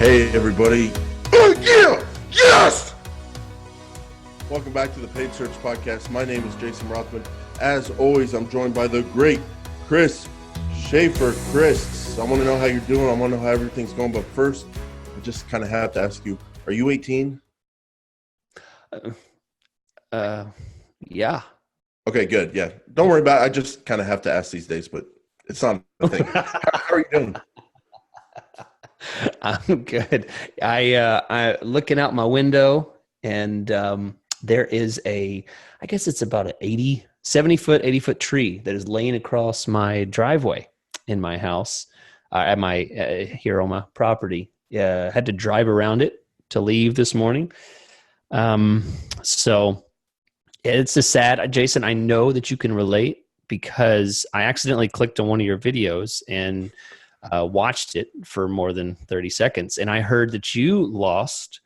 Hey, everybody. Oh, yeah! Yes! Welcome back to the Paid Search Podcast. My name is Jason Rothman. As always, I'm joined by the great Chris Schaefer. Chris, I want to know how you're doing. I want to know how everything's going. But first, I just kind of have to ask you, are you 18? Yeah. Okay, good. Yeah. Don't worry about it. I just kind of have to ask these days, but it's not a thing. How are you doing? I'm good. I looking out my window and there is I guess it's about an 70-foot, 80-foot tree that is laying across my driveway in my house at my here on my property. Had to drive around it to leave this morning. So it's a sad, Jason, I know that you can relate because I accidentally clicked on one of your videos and watched it for more than 30 seconds. And I heard that you lost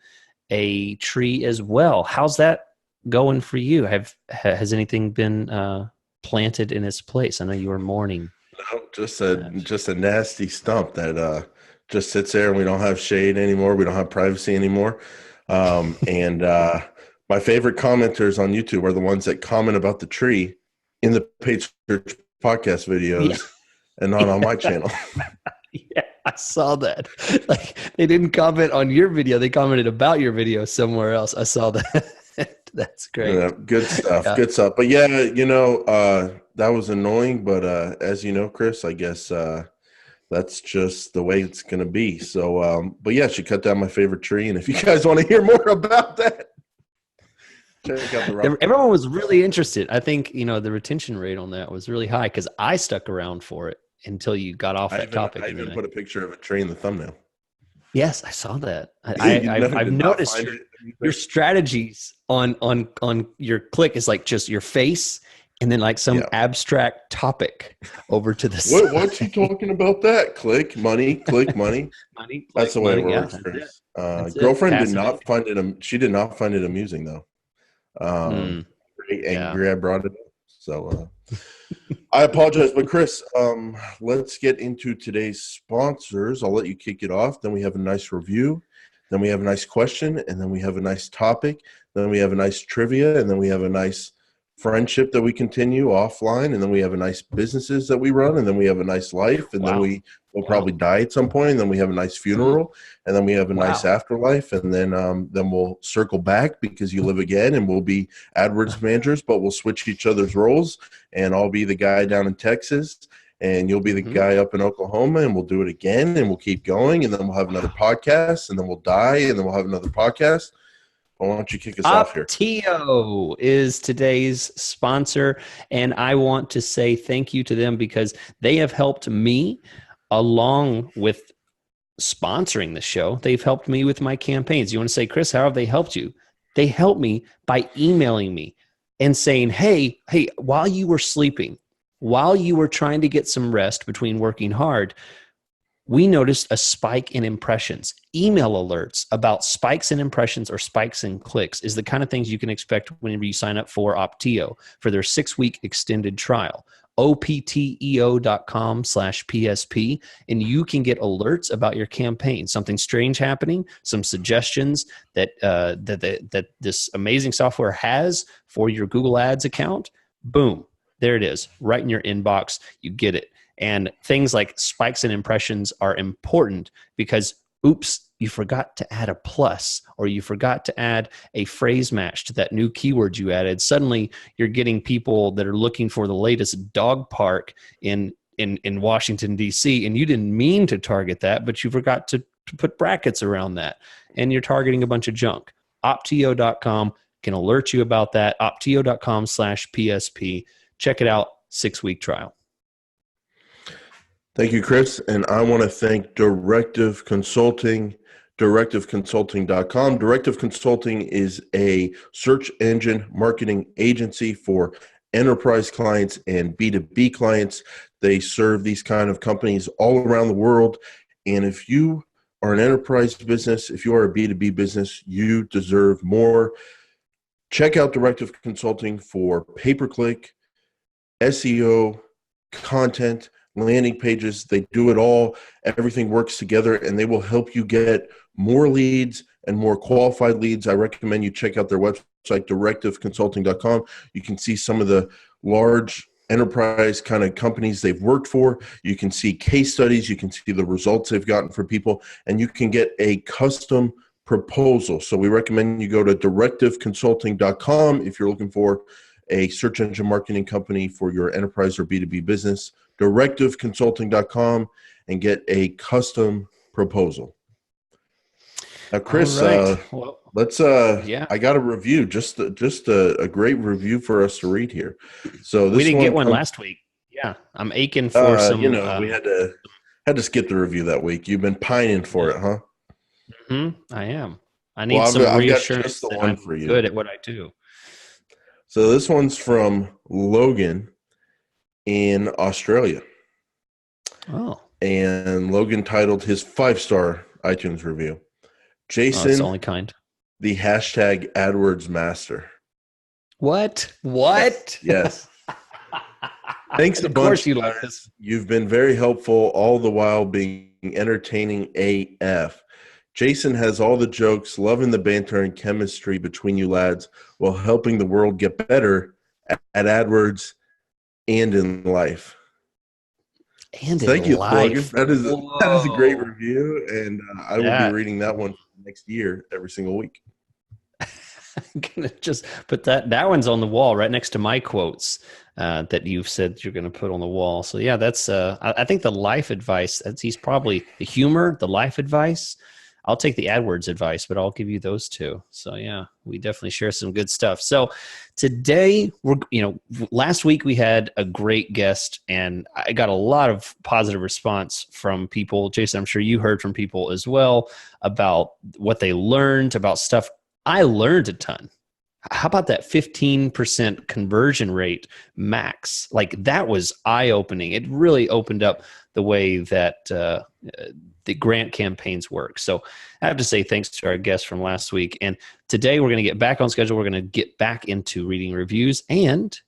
a tree as well. How's that going for you? Has anything been planted in its place? I know you were mourning. No, just a nasty stump that just sits there, and we don't have shade anymore. We don't have privacy anymore. And my favorite commenters on YouTube are the ones that comment about the tree in the Paid Search Podcast videos and not on my channel. Yeah, I saw that. Like, they didn't comment on your video; they commented about your video somewhere else. I saw that. That's great. Yeah, good stuff. Yeah. Good stuff. But yeah, that was annoying. But as you know, Chris, I guess that's just the way it's going to be. So, but yeah, she cut down my favorite tree. And if you guys want to hear more about that, check out the everyone was really interested. I think, the retention rate on that was really high because I stuck around for it until you got off that topic. I even put a picture of a tree in the thumbnail. Yes, I saw that. I've noticed your strategies on your click is like just your face and then like some abstract topic over to the side. What's he talking about that? Click money, click money. Money. That's the way it works, Chris. Girlfriend did not find it. She did not find it amusing though. Very angry. I brought it up. So I apologize, but Chris, let's get into today's sponsors. I'll let you kick it off. Then we have a nice review. Then we have a nice question, and then we have a nice topic. Then we have a nice trivia, and then we have a nice friendship that we continue offline, and then we have a nice businesses that we run, and then we have a nice life, and then we will probably die at some point, and then we have a nice funeral, and then we have a nice afterlife, and then we'll circle back because you live again, and we'll be AdWords managers, but we'll switch each other's roles, and I'll be the guy down in Texas, and you'll be the guy up in Oklahoma, and we'll do it again, and we'll keep going, and then we'll have another podcast, and then we'll die, and then we'll have another podcast. Why don't you kick us off here? Optio is today's sponsor, and I want to say thank you to them because they have helped me along with sponsoring the show. They've helped me with my campaigns. You want to say, Chris, how have they helped you? They helped me by emailing me and saying, hey, while you were sleeping, while you were trying to get some rest between working hard, we noticed a spike in impressions. Email alerts about spikes in impressions or spikes in clicks is the kind of things you can expect whenever you sign up for Optio for their 6-week extended trial. opteo.com/PSP, and you can get alerts about your campaign, something strange happening, some suggestions that that this amazing software has for your Google Ads account. Boom, there it is, right in your inbox. You get it. And things like spikes in impressions are important because, oops, you forgot to add a plus or you forgot to add a phrase match to that new keyword you added. Suddenly, you're getting people that are looking for the latest dog park in Washington, D.C., and you didn't mean to target that, but you forgot to put brackets around that, and you're targeting a bunch of junk. Opteo.com can alert you about that. Opteo.com/PSP. Check it out, 6-week trial. Thank you, Chris. And I want to thank Directive Consulting, directiveconsulting.com. Directive Consulting is a search engine marketing agency for enterprise clients and B2B clients. They serve these kind of companies all around the world. And if you are an enterprise business, if you are a B2B business, you deserve more. Check out Directive Consulting for pay-per-click, SEO, content, landing pages. They do it all. Everything works together, and they will help you get more leads and more qualified leads. I recommend you check out their website, directiveconsulting.com. You can see some of the large enterprise kind of companies they've worked for. You can see case studies. You can see the results they've gotten for people, and you can get a custom proposal. So we recommend you go to directiveconsulting.com if you're looking for a search engine marketing company for your enterprise or B2B business, directiveconsulting.com, and get a custom proposal. Now, Chris, well, let's I got a review, just a great review for us to read here. So this we didn't get one last week. Yeah, I'm aching for some. We had to skip the review that week. You've been pining for it, huh? I am. I need some reassurance that I'm for you. Good at what I do. So this one's from Logan in Australia. Oh. And Logan titled his 5-star iTunes review, Jason, that's the only kind. The hashtag AdWords master. What? Yes. Thanks a bunch. Of course you like this. You've been very helpful, all the while being entertaining AF. Jason has all the jokes, loving the banter and chemistry between you lads, while helping the world get better at AdWords and in life. Thank you, Logan. That is a great review, and I will be reading that one next year every single week. I'm gonna just put that one's on the wall right next to my quotes that you've said you're going to put on the wall. So yeah, that's I think the life advice. He's probably the humor, the life advice. I'll take the AdWords advice, but I'll give you those two. So yeah, we definitely share some good stuff. So today last week we had a great guest, and I got a lot of positive response from people. Jason, I'm sure you heard from people as well about what they learned, about stuff. I learned a ton. How about that 15% conversion rate max? Like, that was eye-opening. It really opened up the way that the grant campaigns work. So I have to say thanks to our guest from last week. And today we're going to get back on schedule. We're going to get back into reading reviews and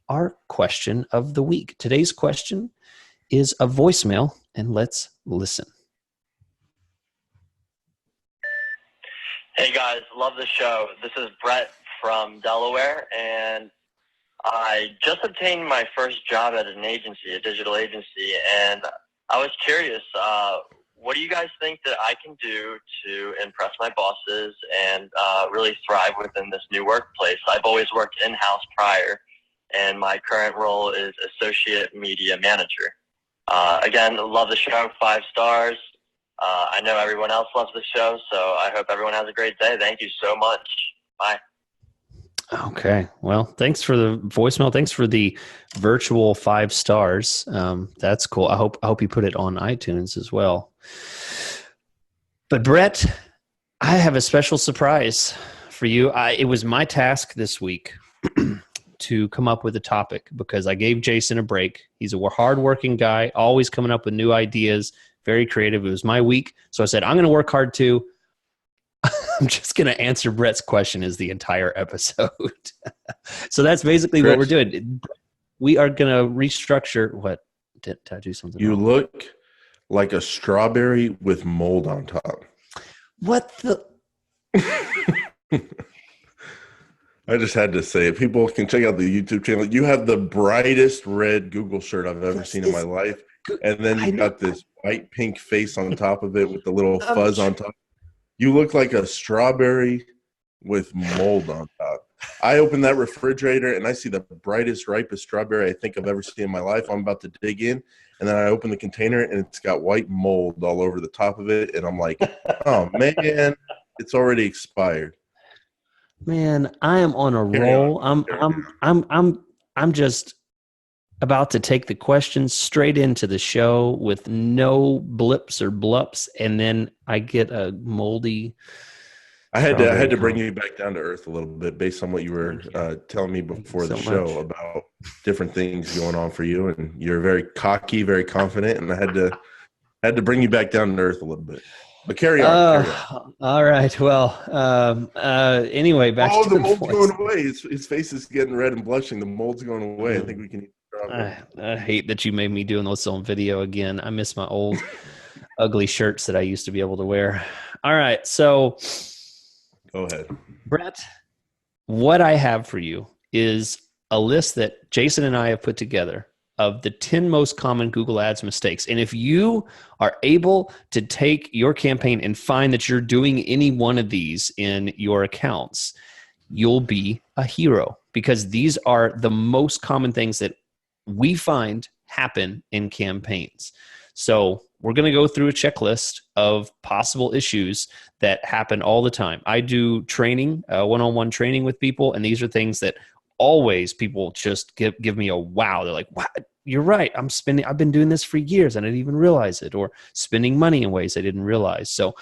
our question of the week. Today's question is a voicemail, and let's listen. Hey guys, love the show. This is Brett from Delaware, and I just obtained my first job at an agency, a digital agency, and I was curious, what do you guys think that I can do to impress my bosses and really thrive within this new workplace? I've always worked in-house prior, and my current role is associate media manager. Again, love the show, 5 stars. I know everyone else loves the show, so I hope everyone has a great day. Thank you so much. Bye. Okay. Well, thanks for the voicemail. Thanks for the virtual 5 stars. That's cool. I hope you put it on iTunes as well. But Brett, I have a special surprise for you. It was my task this week to come up with a topic, because I gave Jason a break. He's a hardworking guy, always coming up with new ideas, very creative. It was my week. So I said, I'm going to work hard too. I'm just going to answer Brett's question as the entire episode. So that's basically what we're doing. We are going to restructure. What? Did I do something You wrong? Look like a strawberry with mold on top. What the? I just had to say it. People can check out the YouTube channel. You have the brightest red Google shirt I've ever seen in my life. And then you got this white pink face on top of it with the little fuzz on top. You look like a strawberry with mold on top. I open that refrigerator and I see the brightest, ripest strawberry I think I've ever seen in my life. I'm about to dig in, and then I open the container and it's got white mold all over the top of it. And I'm like, oh man, it's already expired. Man, I am on a roll. I'm just about to take the questions straight into the show with no blips or blups, and then I get a moldy. I had to bring you back down to earth a little bit based on what you were telling me before the show about different things going on for you, and you're very cocky, very confident, and I had to bring you back down to earth a little bit. But carry on. All right. Well, anyway, back to the mold's going away. His face is getting red and blushing. The mold's going away. I think we can eat I hate that you made me doing this on video again. I miss my old ugly shirts that I used to be able to wear. All right. So go ahead, Brett. What I have for you is a list that Jason and I have put together of the 10 most common Google Ads mistakes. And if you are able to take your campaign and find that you're doing any one of these in your accounts, you'll be a hero, because these are the most common things that we find happen in campaigns. So we're going to go through a checklist of possible issues that happen all the time. I do training, one-on-one training with people, and these are things that always people just give me a wow. They're like, wow, you're right. I've been doing this for years and I didn't even realize it, or spending money in ways I didn't realize. So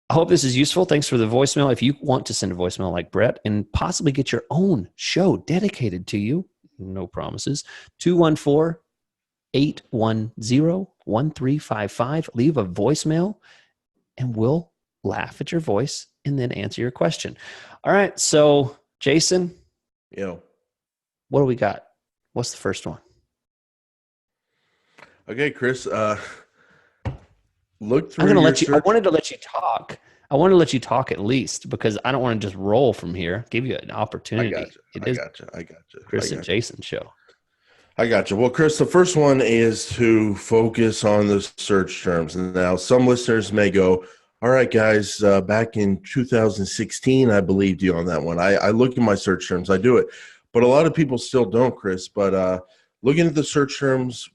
I hope this is useful. Thanks for the voicemail. If you want to send a voicemail like Brett and possibly get your own show dedicated to you, no promises, 214-810-1355. Leave a voicemail and we'll laugh at your voice and then answer your question. All right. So Jason, what do we got? What's the first one? Okay, Chris, look through. I wanted to let you talk. I want to let you talk at least, because I don't want to just roll from here. Give you an opportunity. I got you. Chris and Jason show. I got you. Well, Chris, the first one is to focus on the search terms. And now some listeners may go, all right, guys, back in 2016, I believed you on that one. I look at my search terms. I do it. But a lot of people still don't, Chris. But looking at the search terms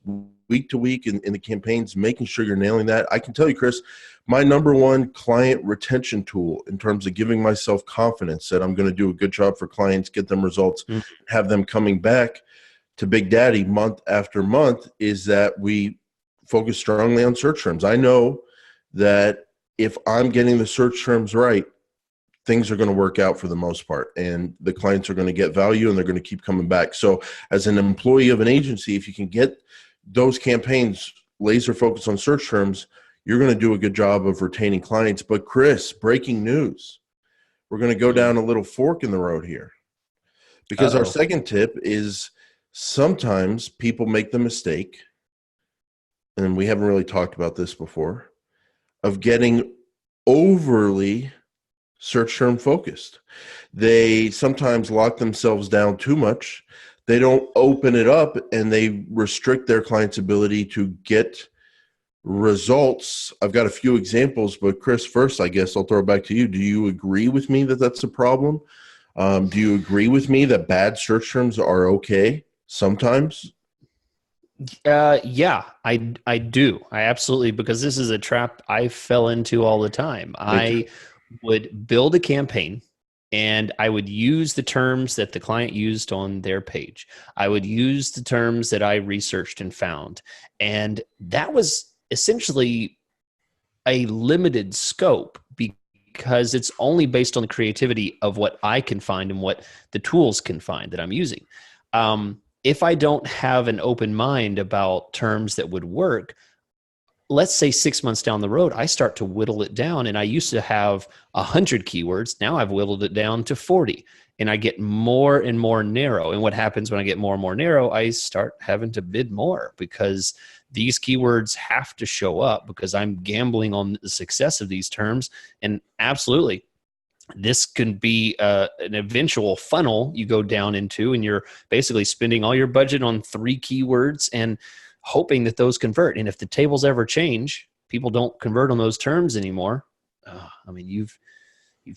week to week in the campaigns, making sure you're nailing that. I can tell you, Chris, my number one client retention tool in terms of giving myself confidence that I'm going to do a good job for clients, get them results, have them coming back to Big Daddy month after month, is that we focus strongly on search terms. I know that if I'm getting the search terms right, things are going to work out for the most part, and the clients are going to get value and they're going to keep coming back. So as an employee of an agency, if you can get those campaigns laser focused on search terms, you're going to do a good job of retaining clients. But Chris, breaking news, we're going to go down a little fork in the road here, because our second tip is sometimes people make the mistake, and we haven't really talked about this before, of getting overly search term focused. They sometimes lock themselves down too much. They don't open it up, and they restrict their client's ability to get results. I've got a few examples, but Chris, first, I guess I'll throw it back to you. Do you agree with me that that's a problem? Do you agree with me that bad search terms are okay sometimes? Yeah, I do. I absolutely, because this is a trap I fell into all the time. I would build a campaign and I would use the terms that the client used on their page. I would use the terms that I researched and found. And that was essentially a limited scope, because it's only based on the creativity of what I can find and what the tools can find that I'm using. If I don't have an open mind about terms that would work, let's say 6 months down the road, I start to whittle it down, and I used to have 100 keywords. Now I've whittled it down to 40, and I get more and more narrow. And what happens when I get more and more narrow, I start having to bid more, because these keywords have to show up, because I'm gambling on the success of these terms. And absolutely, this can be an eventual funnel you go down into, and you're basically spending all your budget on 3 keywords and hoping that those convert. And if the tables ever change, people don't convert on those terms anymore, I mean, you've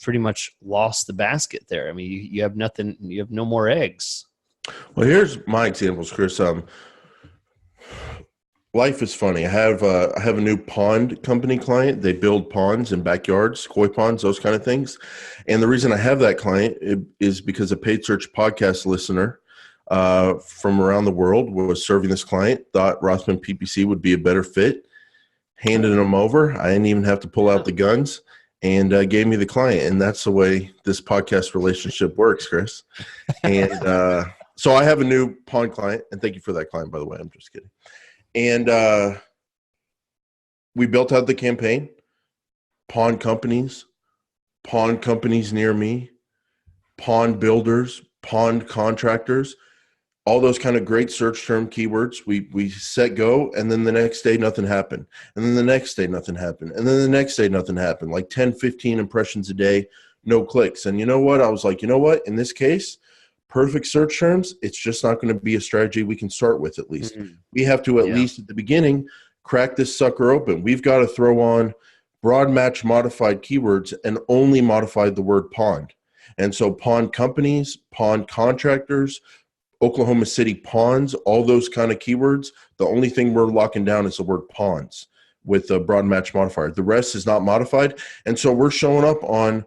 pretty much lost the basket there. I mean, you have nothing, you have no more eggs. Well, here's my examples, Chris. Life is funny. I have a new pond company client. They build ponds in backyards, koi ponds, those kind of things. And the reason I have that client is because a paid search podcast listener from around the world was serving this client, thought Rothman PPC would be a better fit, handed them over. I didn't even have to pull out the guns, and gave me the client. And that's the way this podcast relationship works, Chris. And so I have a new pond client, and thank you for that client, by the way. I'm just kidding. And we built out the campaign, pond companies near me, pond builders, pond contractors, all those kind of great search term keywords. We set go, and then the next day nothing happened. And then the next day nothing happened. And then the next day nothing happened. Like 10, 15 impressions a day, no clicks. And you know what? I was like, you know what? In this case, perfect search terms, it's just not going to be a strategy we can start with at least. Mm-hmm. We have to at least at the beginning crack this sucker open. We've got to throw on broad match modified keywords and only modify the word pond. And so pond companies, pond contractors, Oklahoma City ponds, all those kind of keywords, the only thing we're locking down is the word ponds with a broad match modifier. The rest is not modified. And so we're showing up on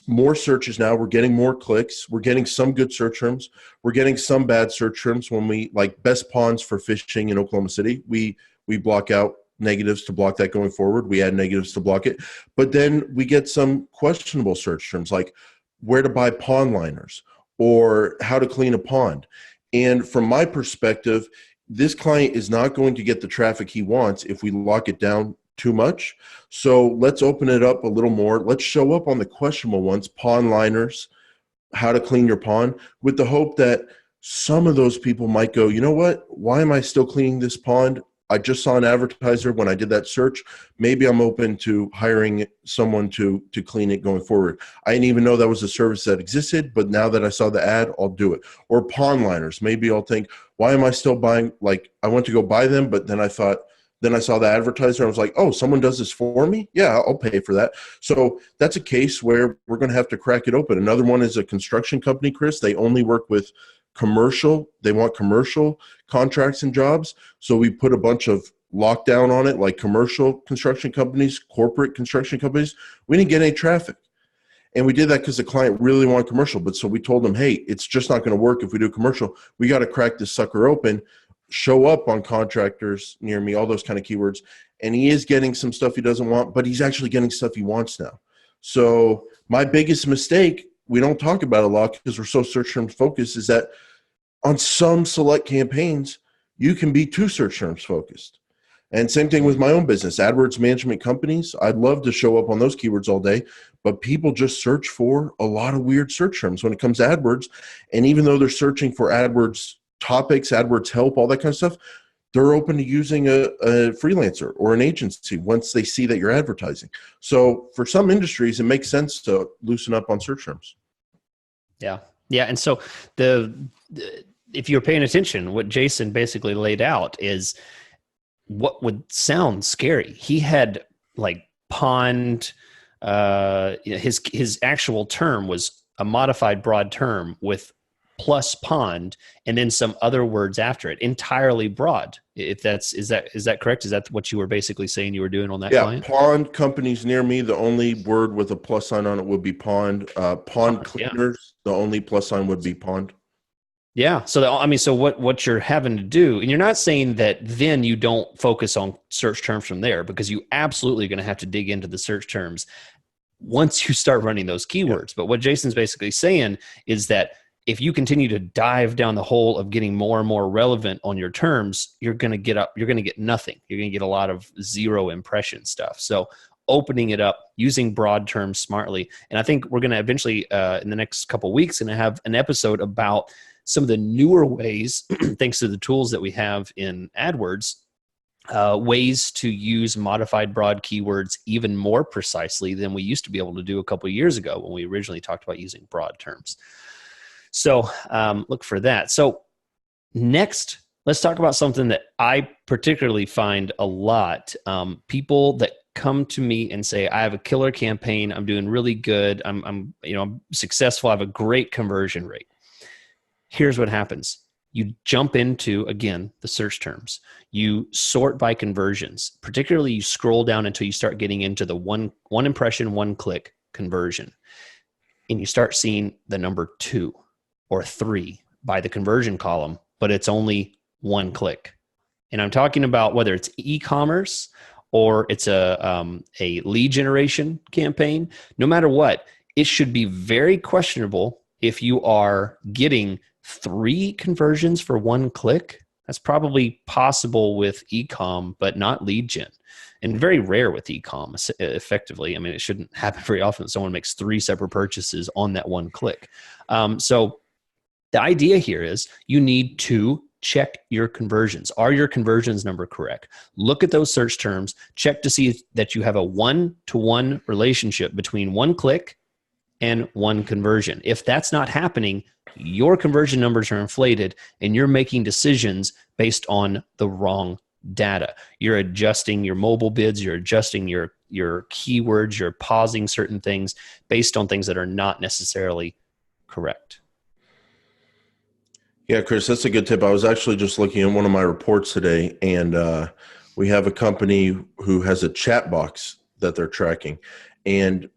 more searches now. We're getting more clicks. We're getting some good search terms. We're getting some bad search terms. When we like best ponds for fishing in Oklahoma City, we block out negatives to block that going forward. We add negatives to block it. But then we get some questionable search terms like where to buy pond liners or how to clean a pond. And from my perspective, this client is not going to get the traffic he wants if we lock it down too much. So let's open it up a little more. Let's show up on the questionable ones, pond liners, how to clean your pond, with the hope that some of those people might go, you know what? Why am I still cleaning this pond? I just saw an advertiser when I did that search. Maybe I'm open to hiring someone to clean it going forward. I didn't even know that was a service that existed, but now that I saw the ad, I'll do it. Or pond liners. Maybe I'll think, why am I still buying? Like, I went to go buy them, but then I saw the advertiser. I was like, oh, someone does this for me? Yeah, I'll pay for that. So that's a case where we're going to have to crack it open. Another one is a construction company, Chris. They only work with commercial. They want commercial contracts and jobs. So we put a bunch of lockdown on it, like commercial construction companies, corporate construction companies. We didn't get any traffic. And we did that because the client really wanted commercial. But so we told them, hey, it's just not going to work if we do commercial. We got to crack this sucker open, show up on contractors near me, all those kind of keywords. And he is getting some stuff he doesn't want, but he's actually getting stuff he wants now. So my biggest mistake, we don't talk about a lot because we're so search term focused, is that on some select campaigns, you can be too search terms focused. And same thing with my own business, AdWords management companies. I'd love to show up on those keywords all day, but people just search for a lot of weird search terms when it comes to AdWords. And even though they're searching for AdWords topics, AdWords help, all that kind of stuff, they're open to using a freelancer or an agency once they see that you're advertising. So for some industries, it makes sense to loosen up on search terms. Yeah. Yeah. And so if you're paying attention, what Jason basically laid out is what would sound scary. He had like pond, his actual term was a modified broad term with plus pond and then some other words after it, entirely broad. If is that correct? Is that what you were basically saying you were doing on that client? Yeah, pond companies near me, the only word with a plus sign on it would be pond. Pond cleaners, the only plus sign would be pond. Yeah. So what you're having to do, and you're not saying that then you don't focus on search terms from there, because you absolutely going to have to dig into the search terms once you start running those keywords. Yeah. But what Jason's basically saying is that if you continue to dive down the hole of getting more and more relevant on your terms, you're going to get nothing. You're going to get a lot of zero impression stuff. So opening it up, using broad terms smartly. And I think we're going to eventually, in the next couple of weeks, going to have an episode about some of the newer ways, thanks to the tools that we have in AdWords, ways to use modified broad keywords even more precisely than we used to be able to do a couple of years ago when we originally talked about using broad terms. So look for that. So next, let's talk about something that I particularly find a lot. People that come to me and say, I have a killer campaign. I'm doing really good. I'm successful. I have a great conversion rate. Here's what happens. You jump into, again, the search terms. You sort by conversions. Particularly, you scroll down until you start getting into the one impression, one click conversion. And you start seeing the number 2 or 3 by the conversion column, but it's only one click. And I'm talking about whether it's e-commerce or it's a lead generation campaign. No matter what, it should be very questionable if you are getting 3 conversions for one click. That's probably possible with e-com, but not lead gen. And very rare with e-com, effectively. I mean, it shouldn't happen very often that someone makes 3 separate purchases on that one click. So The idea here is you need to check your conversions. Are your conversions number correct? Look at those search terms, check to see that you have a one-to-one relationship between one click and one conversion. If that's not happening, your conversion numbers are inflated and you're making decisions based on the wrong data. You're adjusting your mobile bids, you're adjusting your keywords, you're pausing certain things based on things that are not necessarily correct. Yeah, Chris, that's a good tip. I was actually just looking at one of my reports today, and we have a company who has a chat box that they're tracking, and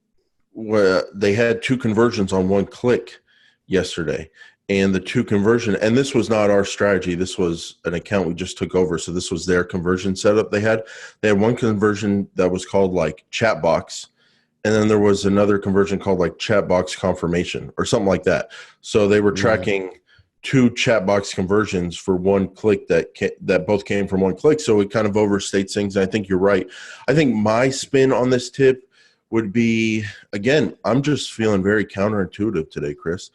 they had 2 conversions on one click yesterday. And the 2 conversion, and this was not our strategy. This was an account we just took over. So this was their conversion setup they had. They had one conversion that was called like chat box. And then there was another conversion called like chat box confirmation or something like that. So they were tracking 2 chat box conversions for one click that both came from one click. So it kind of overstates things. And I think you're right. I think my spin on this tip would be, again, I'm just feeling very counterintuitive today, Chris.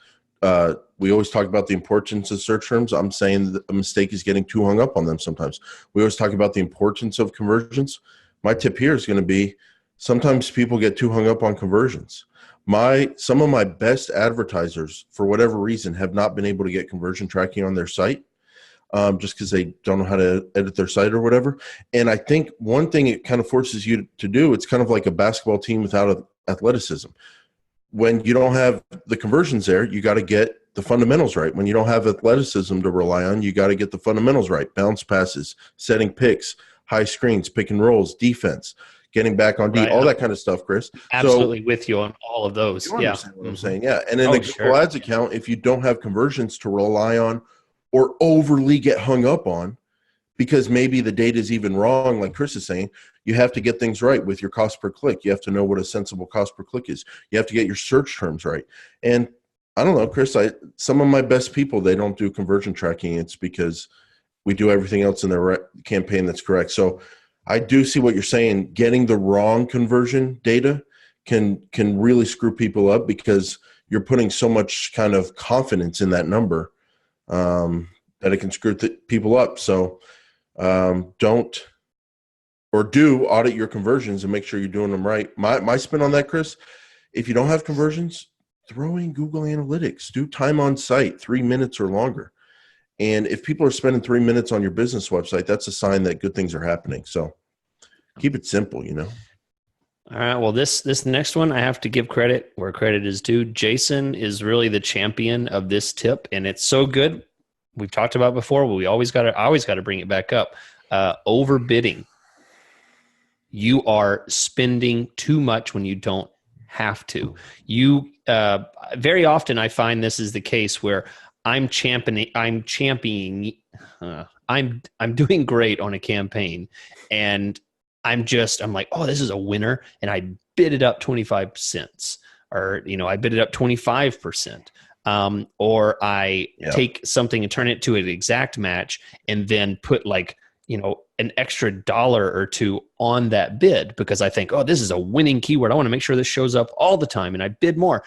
We always talk about the importance of search terms. I'm saying that a mistake is getting too hung up on them sometimes. We always talk about the importance of conversions. My tip here is going to be sometimes people get too hung up on conversions. Some of my best advertisers, for whatever reason, have not been able to get conversion tracking on their site just because they don't know how to edit their site or whatever. And I think one thing it kind of forces you to do, it's kind of like a basketball team without athleticism. When you don't have the conversions there, you got to get the fundamentals right. When you don't have athleticism to rely on, you got to get the fundamentals right. Bounce passes, setting picks, high screens, pick and rolls, defense, getting back on D, all that kind of stuff, Chris. Absolutely with you on all of those. You understand what I'm saying? Yeah. And in the Google Ads account, if you don't have conversions to rely on or overly get hung up on, because maybe the data is even wrong, like Chris is saying, you have to get things right with your cost per click. You have to know what a sensible cost per click is. You have to get your search terms right. And I don't know, Chris, some of my best people, they don't do conversion tracking. It's because we do everything else in their campaign that's correct. So I do see what you're saying. Getting the wrong conversion data can really screw people up because you're putting so much kind of confidence in that number that it can screw people up. So do audit your conversions and make sure you're doing them right. My spin on that, Chris, if you don't have conversions, throw in Google Analytics. Do time on site, 3 minutes or longer. And if people are spending 3 minutes on your business website, that's a sign that good things are happening. So keep it simple, you know. All right. Well, this next one, I have to give credit where credit is due. Jason is really the champion of this tip, and it's so good. We've talked about it before, but I always got to bring it back up. Overbidding. You are spending too much when you don't have to. You very often I find this is the case where I'm doing great on a campaign, and I'm like, oh, this is a winner, and I bid it up 25 cents, or I bid it up 25%. Or I take something and turn it to an exact match and then put an extra $1 or $2 on that bid because I think, oh, this is a winning keyword. I want to make sure this shows up all the time, and I bid more.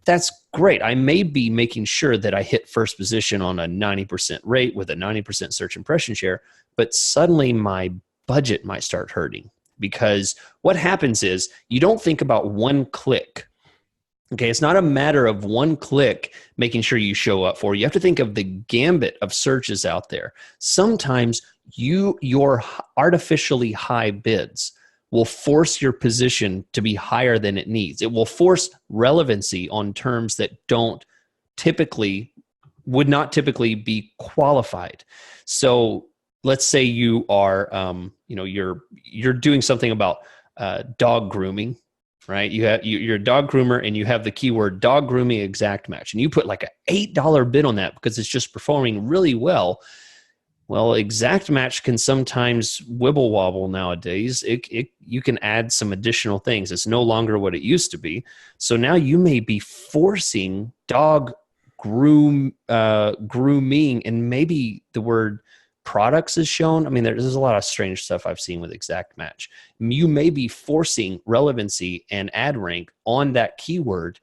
That's great. I may be making sure that I hit first position on a 90% rate with a 90% search impression share, but suddenly my budget might start hurting because what happens is you don't think about one click. Okay, it's not a matter of one click making sure you show up for. You have to think of the gambit of searches out there. Sometimes your artificially high bids will force your position to be higher than it needs. It will force relevancy on terms that would not typically be qualified. So let's say you are, you're doing something about dog grooming. Right? You're a dog groomer and you have the keyword dog grooming exact match, and you put like an $8 bid on that because it's just performing really well. Well, exact match can sometimes wibble wobble nowadays. You can add some additional things. It's no longer what it used to be. So now you may be forcing dog grooming, and maybe the word products is shown. I mean, there's a lot of strange stuff I've seen with exact match. You may be forcing relevancy and ad rank on that keyword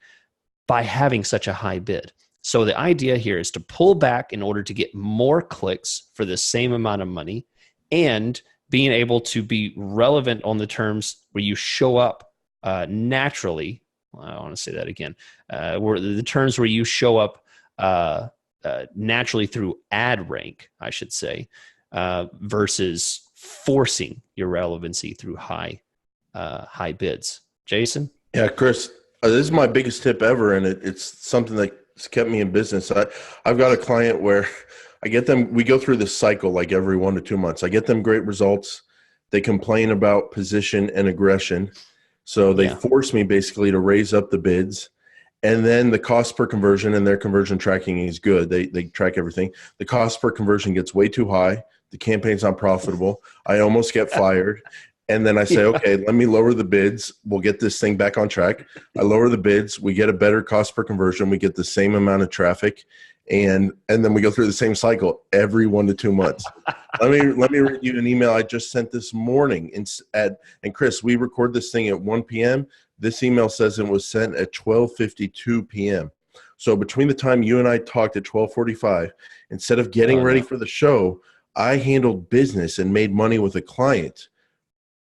by having such a high bid. So the idea here is to pull back in order to get more clicks for the same amount of money, and being able to be relevant on the terms where you show up naturally. I want to say that again. Where the terms where you show up naturally through ad rank, I should say, versus forcing your relevancy through high bids. Jason? Yeah, Chris, this is my biggest tip ever, and it's something that's kept me in business. I've got a client where I get them, we go through this cycle like every 1 to 2 months. I get them great results. They complain about position and aggression. So they force me basically to raise up the bids. And then the cost per conversion, and their conversion tracking is good. They track everything. The cost per conversion gets way too high. The campaign's not profitable. I almost get fired. And then I say, okay, let me lower the bids. We'll get this thing back on track. I lower the bids. We get a better cost per conversion. We get the same amount of traffic. And then we go through the same cycle every 1 to 2 months. Let me read you an email I just sent this morning. And Chris, we record this thing at 1 p.m. This email says it was sent at 12:52 p.m. So between the time you and I talked at 12:45, instead of getting ready for the show, I handled business and made money with a client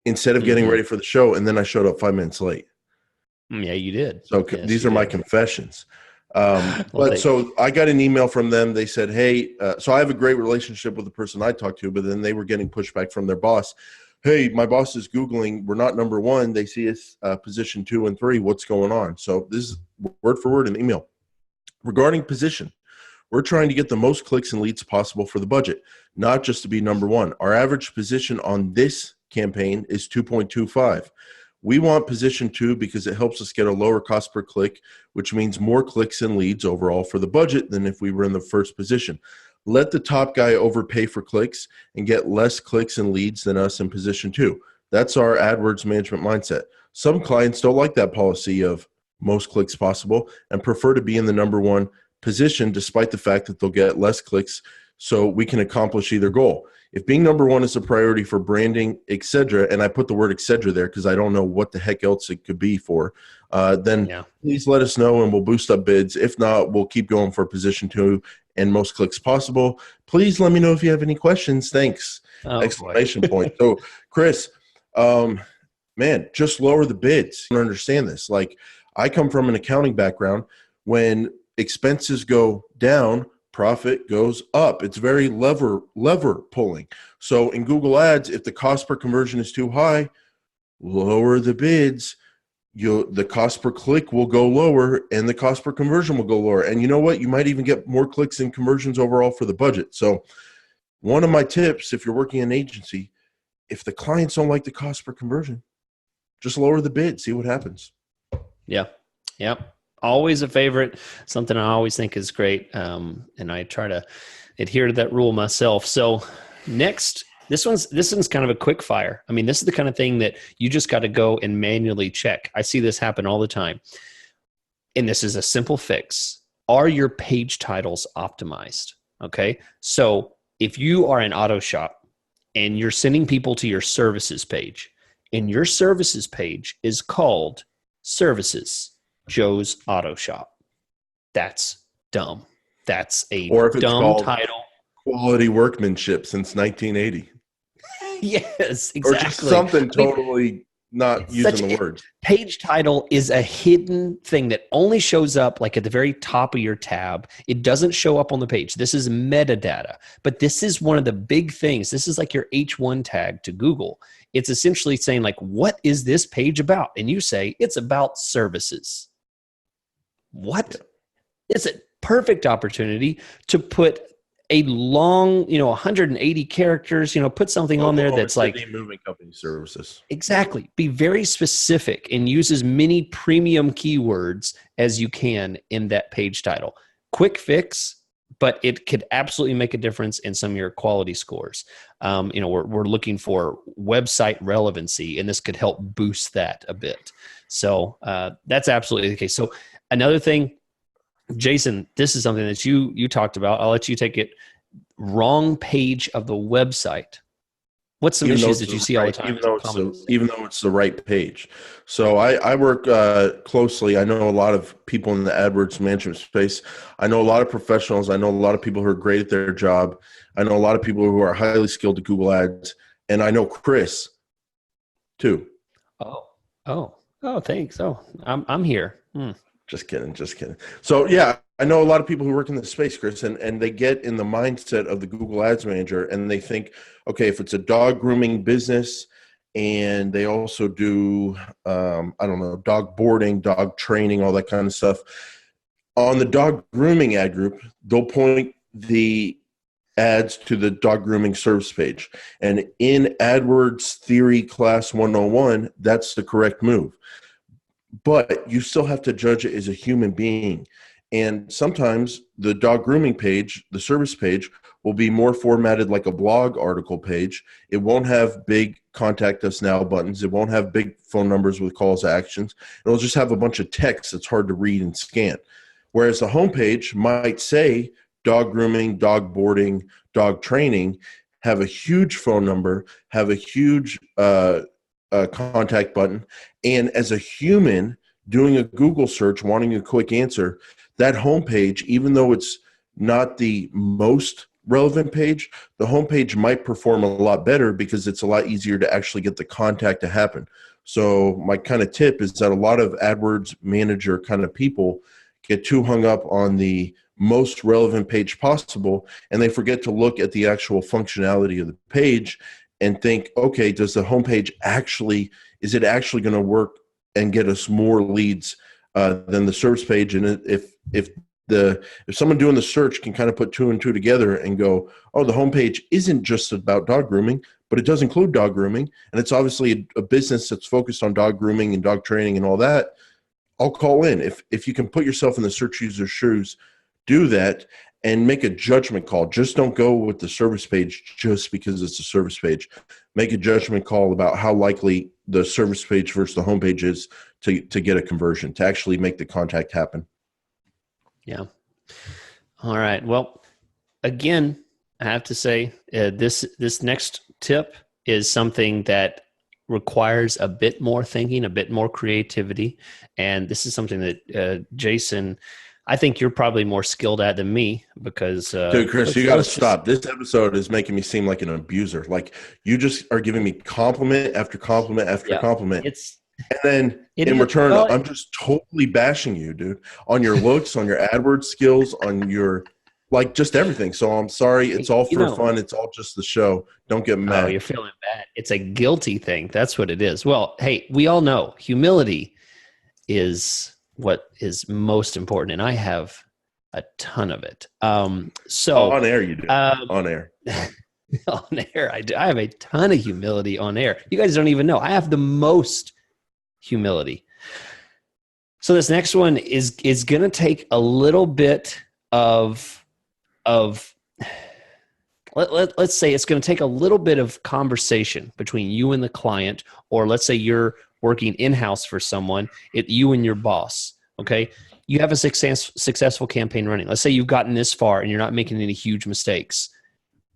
instead of getting ready for the show. And then I showed up 5 minutes late. Yeah, you did. So these are my confessions. So I got an email from them. They said, hey, so I have a great relationship with the person I talked to, but then they were getting pushback from their boss. Hey, my boss is Googling. We're not number one. They see us position 2 and 3. What's going on? So this is word for word in the email. Regarding position, we're trying to get the most clicks and leads possible for the budget, not just to be number one. Our average position on this campaign is 2.25. We want position 2 because it helps us get a lower cost per click, which means more clicks and leads overall for the budget than if we were in the first position. Let the top guy overpay for clicks and get less clicks and leads than us in position 2. That's our AdWords management mindset. Some clients don't like that policy of most clicks possible and prefer to be in the number one position despite the fact that they'll get less clicks, so we can accomplish either goal. If being number one is a priority for branding, etc., and I put the word etc. there because I don't know what the heck else it could be for, then please let us know and we'll boost up bids. If not, we'll keep going for position 2 and most clicks possible. Please let me know if you have any questions. Thanks! Exclamation point. So, Chris, man, just lower the bids. I don't understand this. Like, I come from an accounting background. When expenses go down, profit goes up. It's very lever pulling. So in Google Ads, if the cost per conversion is too high, lower the bids. The cost per click will go lower and the cost per conversion will go lower. And you know what? You might even get more clicks and conversions overall for the budget. So one of my tips, if you're working in an agency, if the clients don't like the cost per conversion, just lower the bid, see what happens. Yeah. Yep. Always a favorite, something I always think is great. And I try to adhere to that rule myself. So next, this one's kind of a quick fire. I mean, this is the kind of thing that you just got to go and manually check. I see this happen all the time. And this is a simple fix. Are your page titles optimized? Okay. So if you are an auto shop and you're sending people to your services page, and your services page is called Services Joe's Auto Shop, that's dumb. That's a dumb title. Quality workmanship since 1980. Yes, exactly. Or just something totally not using the word. Page title is a hidden thing that only shows up like at the very top of your tab. It doesn't show up on the page. This is metadata, but this is one of the big things. This is like your H1 tag to Google. It's essentially saying like, what is this page about? And you say, it's about services. What? Yeah. It's a perfect opportunity to put a long, 180 characters, put something on there that's like moving company services. Exactly. Be very specific and use as many premium keywords as you can in that page title. Quick fix, but it could absolutely make a difference in some of your quality scores. We're looking for website relevancy, and this could help boost that a bit. So that's absolutely the case. So another thing, Jason, this is something that you talked about. I'll let you take it. Wrong page of the website What's some issues that you see all the time? Even though it's the right page. So I work closely. I know a lot of people in the AdWords management space. I know a lot of professionals. I know a lot of people who are great at their job. I know a lot of people who are highly skilled at Google Ads. And I know Chris too. Oh, thanks. Oh, I'm here. Just kidding. So yeah, I know a lot of people who work in this space, Chris, and they get in the mindset of the Google Ads Manager, and they think, okay, if it's a dog grooming business, and they also do, dog boarding, dog training, all that kind of stuff. On the dog grooming ad group, they'll point the ads to the dog grooming service page. And in AdWords Theory Class 101, that's the correct move. But you still have to judge it as a human being. And sometimes the dog grooming page, the service page, will be more formatted like a blog article page. It won't have big contact us now buttons. It won't have big phone numbers with calls to actions. It'll just have a bunch of text that's hard to read and scan. Whereas the homepage might say dog grooming, dog boarding, dog training, have a huge phone number, have a huge contact button. And as a human doing a Google search, wanting a quick answer, that homepage, even though it's not the most relevant page, the homepage might perform a lot better because it's a lot easier to actually get the contact to happen. So my kind of tip is that a lot of AdWords manager kind of people get too hung up on the most relevant page possible, and they forget to look at the actual functionality of the page and think, okay, does the homepage is it actually going to work and get us more leads than the service page? And if someone doing the search can kind of put two and two together and go, oh, the homepage isn't just about dog grooming, but it does include dog grooming, and it's obviously a business that's focused on dog grooming and dog training and all that, I'll call in. If you can put yourself in the search user's shoes, do that and make a judgment call. Just don't go with the service page just because it's a service page. Make a judgment call about how likely the service page versus the homepage is to get a conversion, to actually make the contact happen. Yeah. All right. Well, again, I have to say this next tip is something that requires a bit more thinking, a bit more creativity. And this is something that Jason, I think you're probably more skilled at than me because dude, Chris, you got to stop. This episode is making me seem like an abuser. Like you just are giving me compliment after compliment after compliment. And then in return, I'm just totally bashing you, dude, on your looks, on your AdWords skills, on your just everything. So I'm sorry. It's all for fun. It's all just the show. Don't get mad. Oh, you're feeling bad. It's a guilty thing. That's what it is. Well, hey, we all know humility is what is most important, and I have a ton of it. So on air, you do. On air. On air, I do. I have a ton of humility on air. You guys don't even know. I have the most humility. So this next one is going to take a little bit of let's say it's going to take a little bit of conversation between you and the client, or let's say you're working in-house for someone, you and your boss, okay? You have a successful campaign running. Let's say you've gotten this far and you're not making any huge mistakes.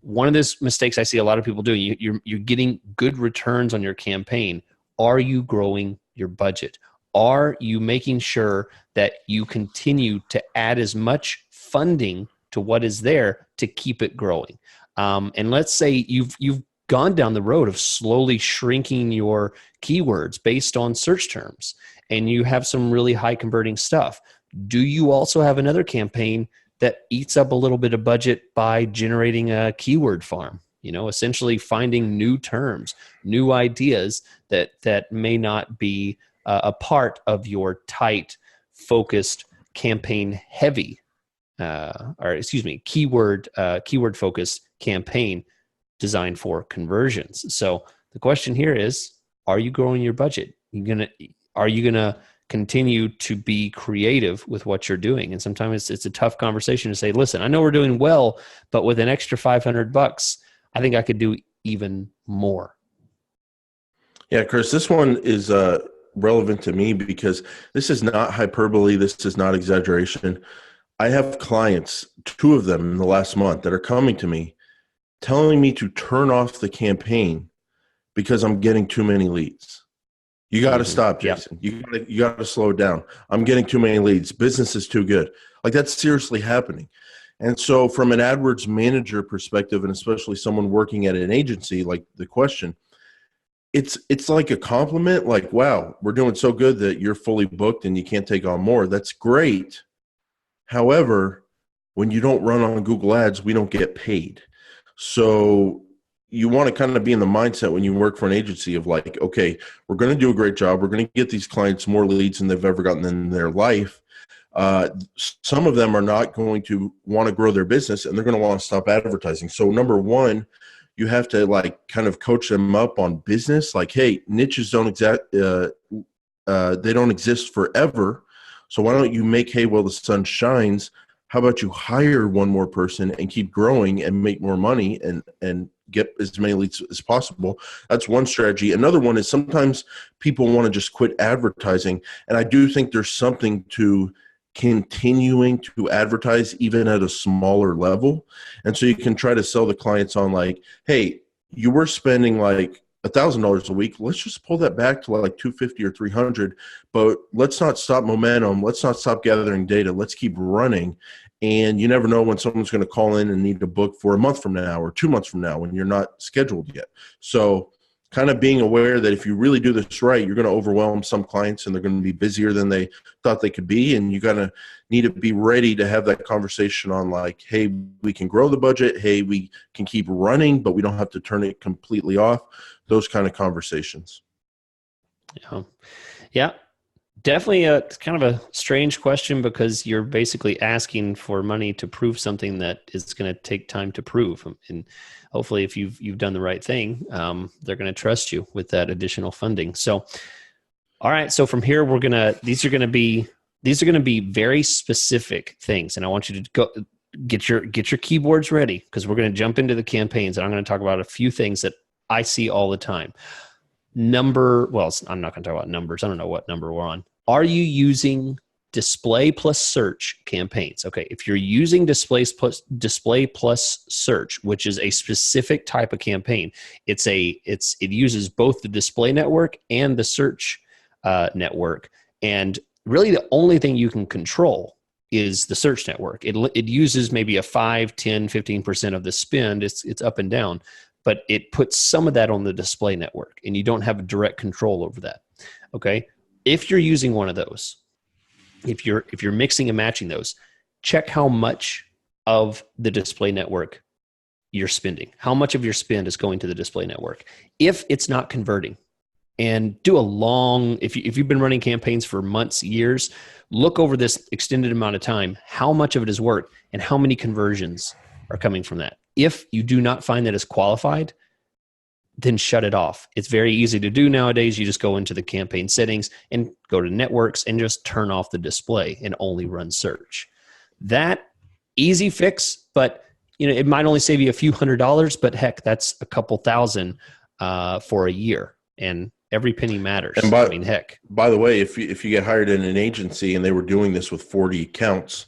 One of those mistakes I see a lot of people doing, you're getting good returns on your campaign. Are you growing your budget? Are you making sure that you continue to add as much funding to what is there to keep it growing? And let's say you've gone down the road of slowly shrinking your keywords based on search terms, and you have some really high converting stuff. Do you also have another campaign that eats up a little bit of budget by generating a keyword farm? Essentially finding new terms, new ideas that may not be a part of your tight, focused, campaign heavy, keyword focused campaign designed for conversions. So the question here is, are you growing your budget? Are you gonna continue to be creative with what you're doing? And sometimes it's a tough conversation to say, listen, I know we're doing well, but with an extra $500, I think I could do even more. Yeah, Chris, this one is relevant to me because this is not hyperbole. This is not exaggeration. I have clients, 2 of them in the last month, that are coming to me telling me to turn off the campaign because I'm getting too many leads. You got to stop, Jason. Yep. You got to slow it down. I'm getting too many leads. Business is too good. Like, that's seriously happening. And so from an AdWords manager perspective, and especially someone working at an agency, like the question, it's like a compliment. Like, wow, we're doing so good that you're fully booked and you can't take on more. That's great. However, when you don't run on Google Ads, we don't get paid. So you want to kind of be in the mindset when you work for an agency of like, okay, we're going to do a great job. We're going to get these clients more leads than they've ever gotten in their life. Some of them are not going to want to grow their business, and they're going to want to stop advertising. So number one, you have to like kind of coach them up on business. Like, hey, niches don't they don't exist forever. So why don't you make hay while the sun shines? How about you hire one more person and keep growing and make more money and get as many leads as possible? That's one strategy. Another one is sometimes people want to just quit advertising. And I do think there's something to continuing to advertise even at a smaller level. And so you can try to sell the clients on like, hey, you were spending like $1,000 a week. Let's just pull that back to like 250 or 300, but let's not stop momentum. Let's not stop gathering data. Let's keep running. And you never know when someone's going to call in and need to book for a month from now or 2 months from now when you're not scheduled yet. So kind of being aware that if you really do this right, you're going to overwhelm some clients and they're going to be busier than they thought they could be. And you got to need to be ready to have that conversation on like, hey, we can grow the budget. Hey, we can keep running, but we don't have to turn it completely off. Those kind of conversations. Yeah. Definitely it's kind of a strange question because you're basically asking for money to prove something that is going to take time to prove. And hopefully if you've done the right thing, they're going to trust you with that additional funding. So, all right. So from here, these are going to be very specific things. And I want you to go get your keyboards ready because we're going to jump into the campaigns and I'm going to talk about a few things that I see all the time. I'm not going to talk about numbers. I don't know what number we're on. Are you using display plus search campaigns? Okay, if you're using display plus search, which is a specific type of campaign, it uses both the display network and the search network. And really the only thing you can control is the search network. It uses maybe a 5, 10, 15% of the spend. It's up and down. But it puts some of that on the display network and you don't have a direct control over that. Okay. If you're using one of those, if you're mixing and matching those, check how much of the display network you're spending. How much of your spend is going to the display network? If it's not converting, and do if you've been running campaigns for months, years, look over this extended amount of time, how much of it has worked and how many conversions are coming from that. If you do not find that it's qualified, then shut it off. It's very easy to do nowadays. You just go into the campaign settings and go to networks and just turn off the display and only run search. That easy fix, but it might only save you a few $100s, but heck, that's a couple thousand for a year, and every penny matters. And by the way, if you get hired in an agency and they were doing this with 40 accounts,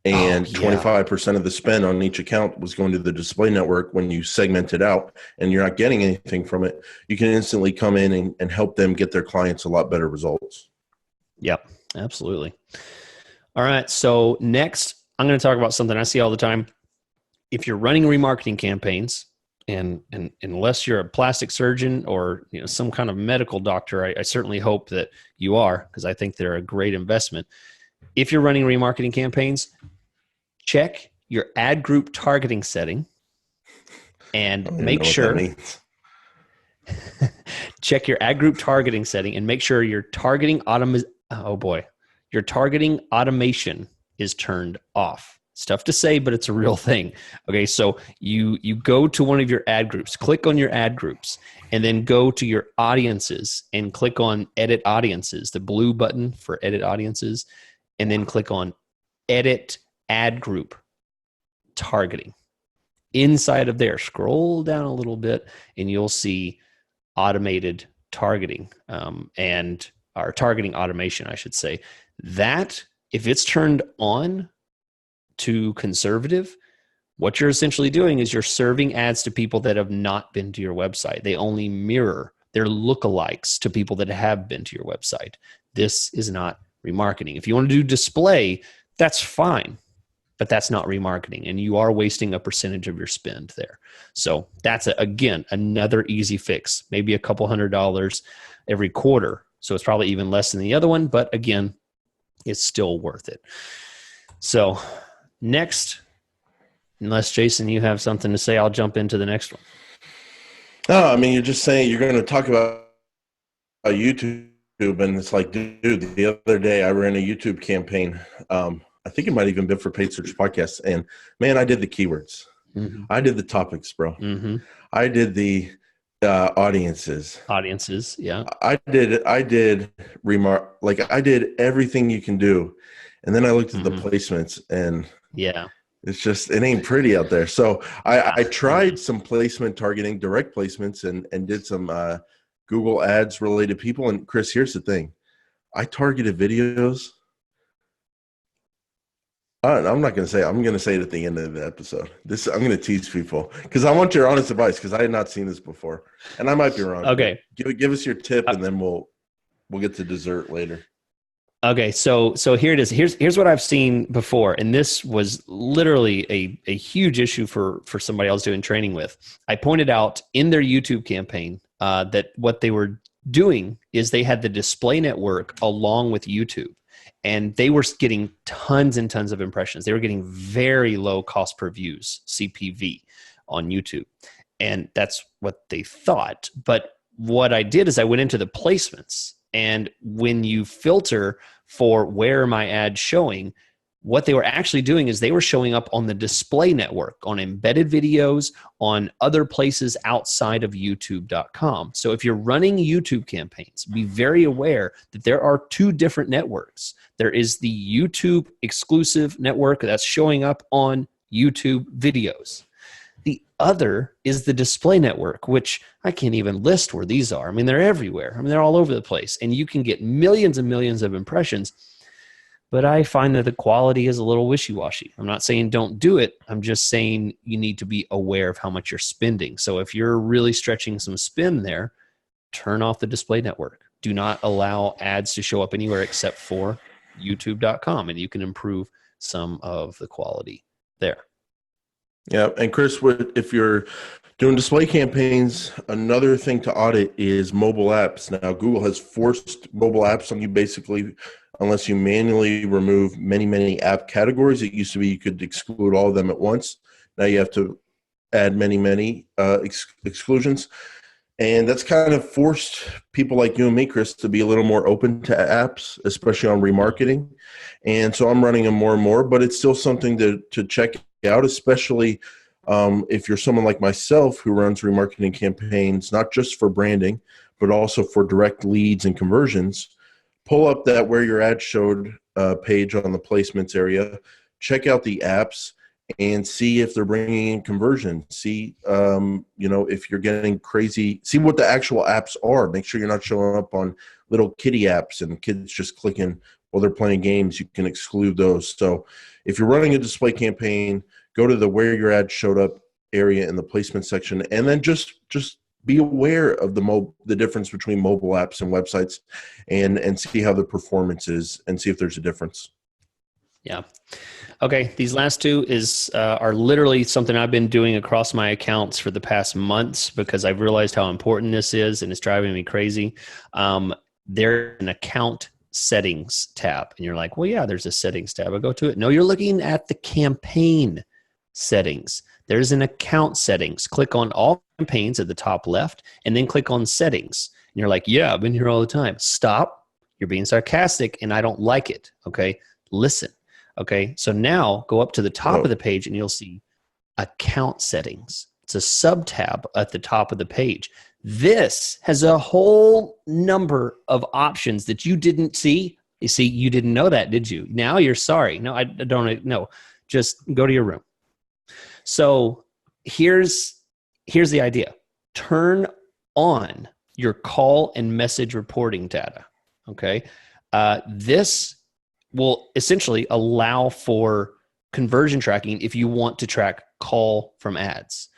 and 25% of the spend on each account was going to the display network, when you segment it out and you're not getting anything from it, you can instantly come in and help them get their clients a lot better results. Yep, absolutely. All right. So next, I'm going to talk about something I see all the time. If you're running remarketing campaigns, and unless you're a plastic surgeon or some kind of medical doctor, I certainly hope that you are, because I think they're a great investment. If you're running remarketing campaigns, check your ad group targeting setting and make sure check your ad group targeting setting and make sure your targeting automation is turned off. It's tough to say, but it's a real thing. Okay, so you go to one of your ad groups, click on your ad groups, and then go to your audiences and click on edit audiences, the blue button for edit audiences, and then click on edit ad group targeting. Inside of there, scroll down a little bit and you'll see automated targeting or targeting automation, I should say. That, if it's turned on to conservative, What you're essentially doing is you're serving ads to people that have not been to your website. They only mirror their lookalikes to people that have been to your website. This is not remarketing. If you want to do display, that's fine, but that's not remarketing, and you are wasting a percentage of your spend there. So that's, again, another easy fix, maybe a couple $100 every quarter. So it's probably even less than the other one, but again, it's still worth it. So next, unless Jason, you have something to say, I'll jump into the next one. No, I mean, you're just saying you're going to talk about YouTube, and it's like, dude, the other day I ran a YouTube campaign. I think it might even been for Paid Search Podcasts. And man, I did the keywords. Mm-hmm. I did the topics, bro. Mm-hmm. I did the audiences. Yeah. I did I did everything you can do. And then I looked at the placements, and it's just, it ain't pretty out there. So I tried some placement targeting, direct placements, and did some Google ads related people. And Chris, here's the thing. I targeted videos. I'm not going to say it. I'm going to say it at the end of the episode. I'm going to tease people because I want your honest advice, because I had not seen this before, and I might be wrong. Okay, give us your tip, and then we'll get to dessert later. Okay, so here it is. Here's what I've seen before, and this was literally a huge issue for somebody I was doing training with. I pointed out in their YouTube campaign that what they were doing is they had the display network along with YouTube. And they were getting tons and tons of impressions. They were getting very low cost per views, CPV, on YouTube. And that's what they thought. But what I did is I went into the placements. And when you filter for where my ad's showing, what they were actually doing is they were showing up on the display network, on embedded videos, on other places outside of youtube.com. So if you're running YouTube campaigns, be very aware that there are two different networks. There is the YouTube exclusive network that's showing up on YouTube videos. The other is the display network, which I can't even list where these are. I mean, they're everywhere. I mean, they're all over the place. And you can get millions and millions of impressions. But I find that the quality is a little wishy-washy. I'm not saying don't do it. I'm just saying you need to be aware of how much you're spending. So if you're really stretching some spend there, turn off the display network. Do not allow ads to show up anywhere except for youtube.com, and you can improve some of the quality there. Yeah, and Chris, if you're doing display campaigns, another thing to audit is mobile apps. Now, Google has forced mobile apps on you basically, unless you manually remove many app categories. It used to be you could exclude all of them at once. Now you have to add many exclusions. And that's kind of forced people like you and me, Chris, to be a little more open to apps, especially on remarketing. And so I'm running them more and more, but it's still something to check out, especially if you're someone like myself who runs remarketing campaigns, not just for branding, but also for direct leads and conversions. Pull up that where your ad showed page on the placements area, check out the apps, and see if they're bringing in conversion. See, if you're getting crazy, see what the actual apps are. Make sure you're not showing up on little kiddie apps and kids just clicking while they're playing games. You can exclude those. So if you're running a display campaign, go to the where your ad showed up area in the placement section, and then just be aware of the difference between mobile apps and websites, and see how the performance is, and see if there's a difference. Yeah. Okay. These last two are literally something I've been doing across my accounts for the past months because I've realized how important this is, and it's driving me crazy. There's an account settings tab, and you're like, well, yeah, there's a settings tab. I go to it. No, you're looking at the campaign settings. There's an account settings. Click on all campaigns at the top left, and then click on settings. And you're like, yeah, I've been here all the time. Stop. You're being sarcastic, and I don't like it. Okay. Listen. Okay. So now go up to the top of the page, and you'll see account settings. It's a sub tab at the top of the page. This has a whole number of options that you didn't see. You see, you didn't know that, did you? Now you're sorry. No, I don't know. Just go to your room. So here's the idea. Turn on your call and message reporting data. Okay. This will essentially allow for conversion tracking if you want to track call from ads.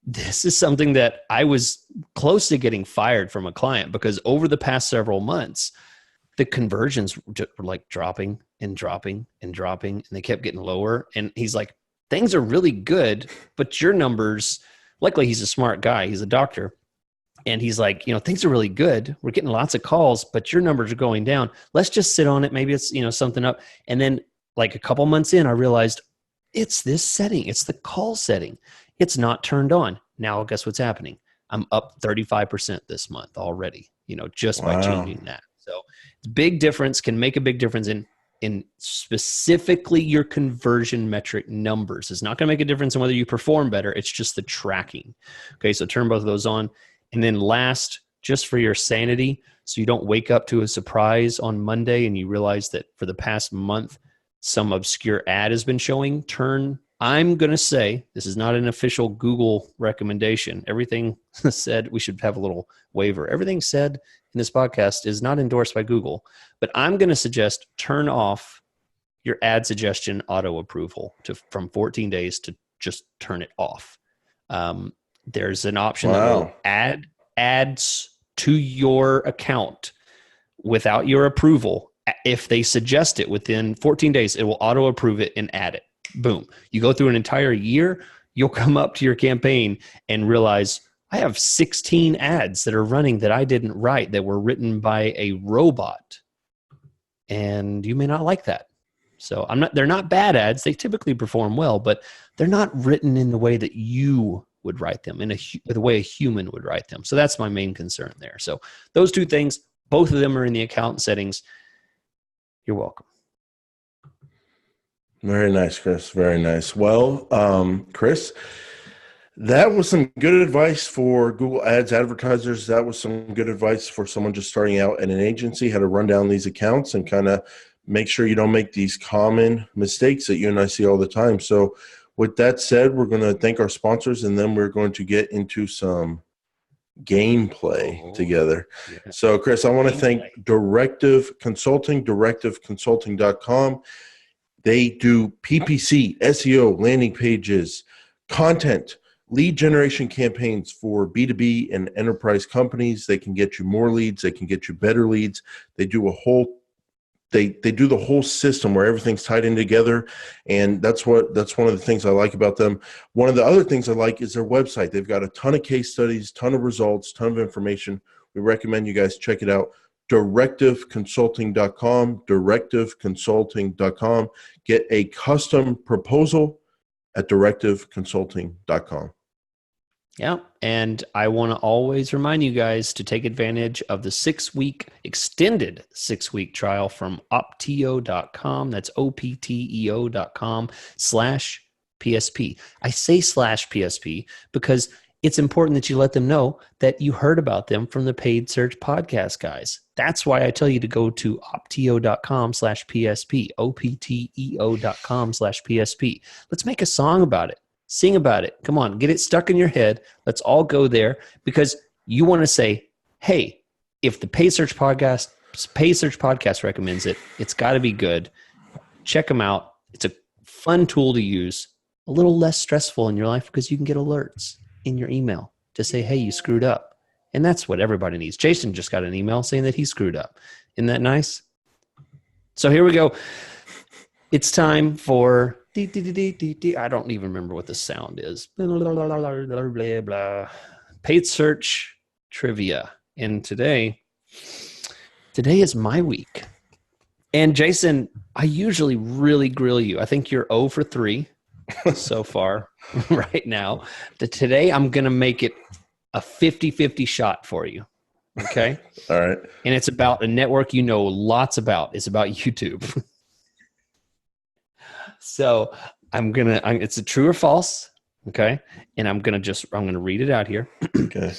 This is something that I was close to getting fired from a client because over the past several months, the conversions were like dropping and dropping and dropping, and they kept getting lower. And he's like, things are really good, but your numbers, luckily he's a smart guy. He's a doctor. And he's like, things are really good. We're getting lots of calls, but your numbers are going down. Let's just sit on it. Maybe it's, something up. And then like a couple months in, I realized it's this setting. It's the call setting. It's not turned on. Now, guess what's happening? I'm up 35% this month already, just by changing that. So it's a big difference, can make a big difference in specifically your conversion metric numbers. It's not going to make a difference in whether you perform better. It's just the tracking. Okay, so turn both of those on. And then last, just for your sanity, so you don't wake up to a surprise on Monday and you realize that for the past month, some obscure ad has been showing, I'm going to say, this is not an official Google recommendation. Everything said, we should have a little waiver. Everything said in this podcast is not endorsed by Google, but I'm going to suggest turn off your ad suggestion auto approval from 14 days to just turn it off. There's an option that will add ads to your account without your approval. If they suggest it within 14 days, it will auto approve it and add it. Boom. You go through an entire year, you'll come up to your campaign and realize I have 16 ads that are running that I didn't write, that were written by a robot. And you may not like that. So they're not bad ads. They typically perform well, but they're not written in the way that you would write them, in the way a human would write them. So that's my main concern there. So those two things, both of them are in the account settings. You're welcome. Very nice, Chris. Very nice. Well, Chris, that was some good advice for Google Ads advertisers. That was some good advice for someone just starting out at an agency, how to run down these accounts and kind of make sure you don't make these common mistakes that you and I see all the time. So with that said, we're going to thank our sponsors, and then we're going to get into some gameplay together. Yeah. So, Chris, I want to thank Directive Consulting, directiveconsulting.com. They do PPC, SEO, landing pages, content, lead generation campaigns for B2B and enterprise companies. They can get you more leads. They can get you better leads. They do They do the whole system where everything's tied in together, and that's one of the things I like about them. One of the other things I like is their website. They've got a ton of case studies, ton of results, ton of information. We recommend you guys check it out. Directiveconsulting.com, directiveconsulting.com. Get a custom proposal at directiveconsulting.com. Yeah, and I want to always remind you guys to take advantage of the extended 6-week trial from opteo.com. That's opteo.com/PSP. I say /PSP because it's important that you let them know that you heard about them from the Paid Search Podcast guys. That's why I tell you to go to opteo.com/PSP, opteo.com/PSP. Let's make a song about it. Sing about it. Come on, get it stuck in your head. Let's all go there because you want to say, hey, if the Paid Search Podcast recommends it, it's got to be good. Check them out. It's a fun tool to use, a little less stressful in your life because you can get alerts in your email to say, hey, you screwed up. And that's what everybody needs. Jason just got an email saying that he screwed up. Isn't that nice? So here we go. It's time for... I don't even remember what the sound is. Paid search trivia. And today is my week. And Jason, I usually really grill you. I think you're 0 for 3 so far right now. Today, I'm going to make it a 50-50 shot for you. Okay? All right. And it's about a network you know lots about. It's about YouTube. So it's a true or false, okay? And I'm gonna read it out here. Okay.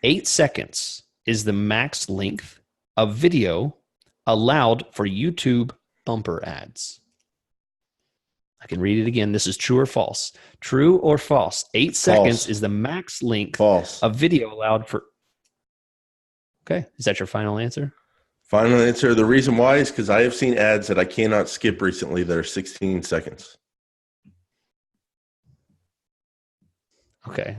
8 seconds is the max length of video allowed for YouTube bumper ads. I can read it again. This is true or false. True or false? 8 seconds is the max length of video allowed for. Okay, is that your final answer? Final answer. The reason why is because I have seen ads that I cannot skip recently that are 16 seconds. Okay.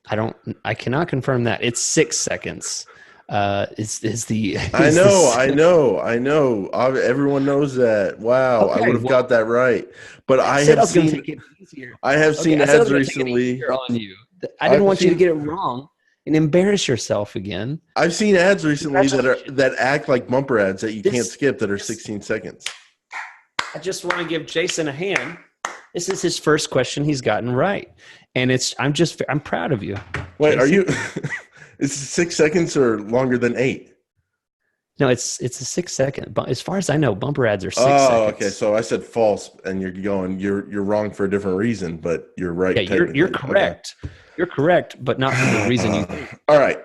I cannot confirm that. It's 6 seconds. Is the I know. Everyone knows that. Wow, Okay, I would have got that right. But I I said I have was going to seen take it easier. I have Okay, seen I said I was ads going to take it recently. easier on you. I didn't I've want you to seen get it wrong and embarrass yourself again. I've seen ads recently Congratulations. that act like bumper ads that you can't skip that are This- 16 seconds. I just want to give Jason a hand. This is his first question he's gotten right, and I'm proud of you. Wait, Jason. are you? Is it 6 seconds or longer than 8? No, it's a 6 second. But as far as I know, bumper ads are 6 seconds. Oh, okay. So I said false, and you're wrong for a different reason, but you're right. Yeah, you're correct. Okay. You're correct, but not for the reason you think. All right.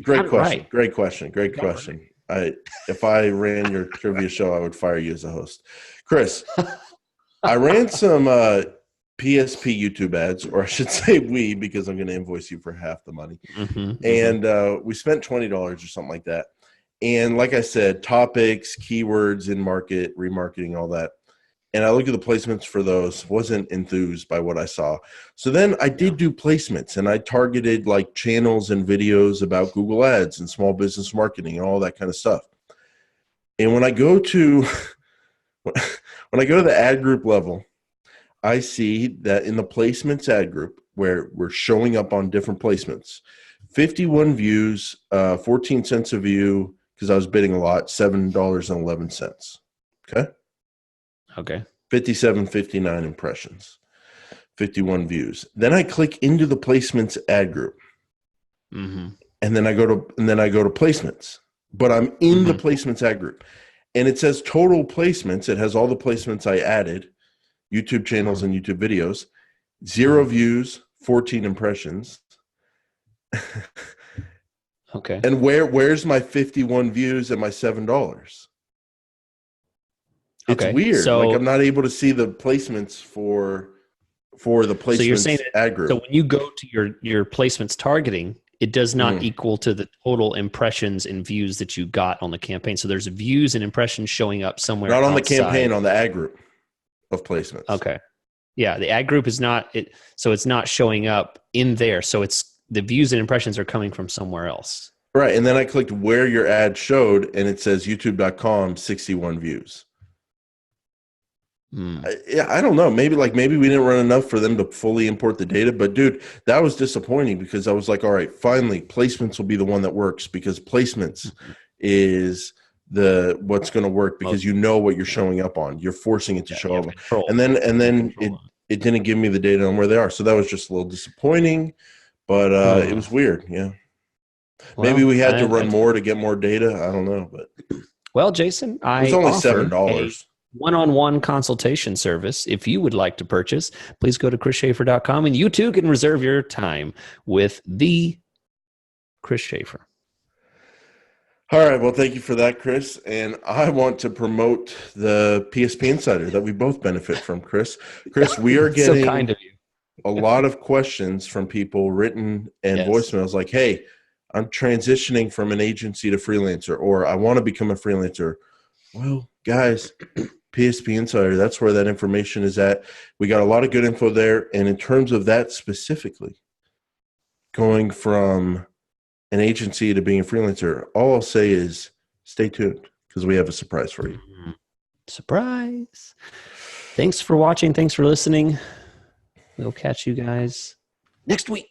Great question. Right. Great question. Great question. Right. If I ran your trivia show, I would fire you as a host. Chris, I ran some PSP YouTube ads, or I should say we, because I'm going to invoice you for half the money. And we spent $20 or something like that. And like I said, topics, keywords, in market, remarketing, all that. And I looked at the placements for those, wasn't enthused by what I saw. So then I did do placements, and I targeted like channels and videos about Google Ads and small business marketing and all that kind of stuff. And when I go to the ad group level, I see that in the placements ad group, where we're showing up on different placements, 51 views, 14 cents a view, because I was bidding a lot, $7.11. Okay. 57.59 impressions, 51 views. Then I click into the placements ad group, and then I go to placements. But I'm in the placements ad group, and it says total placements. It has all the placements I added, YouTube channels and YouTube videos, 0 views, 14 impressions. Okay. And where's my 51 views and my $7? It's weird. So, like, I'm not able to see the placements for the placements. So you're saying ad group. So when you go to your placements targeting, it does not equal to the total impressions and views that you got on the campaign. So there's views and impressions showing up somewhere. Not on the campaign, on the ad group of placements. Okay. Yeah, the ad group is not it. So it's not showing up in there. So it's the views and impressions are coming from somewhere else. Right. And then I clicked where your ad showed, and it says youtube.com 61 views. I don't know. Maybe we didn't run enough for them to fully import the data. But dude, that was disappointing, because I was like, all right, finally, placements will be the one that works, because placements is what's going to work, because you know what you're showing up on. You're forcing it to show up. And then it didn't give me the data on where they are. So that was just a little disappointing, but it was weird. Yeah. Well, maybe we had to run more to get more data. I don't know, but well, Jason, it was only $7. One-on-one consultation service. If you would like to purchase, please go to chrisschaefer.com, and you too can reserve your time with the Chris Schaefer. All right. Well, thank you for that, Chris. And I want to promote the PSP Insider that we both benefit from, Chris. Chris, we are getting so kind of you. A lot of questions from people, written and voicemails, like, hey, I'm transitioning from an agency to freelancer, or I want to become a freelancer. Well, guys, PSP Insider, that's where that information is at. We got a lot of good info there. And in terms of that specifically, going from an agency to being a freelancer, all I'll say is stay tuned, because we have a surprise for you. Surprise. Thanks for watching. Thanks for listening. We'll catch you guys next week.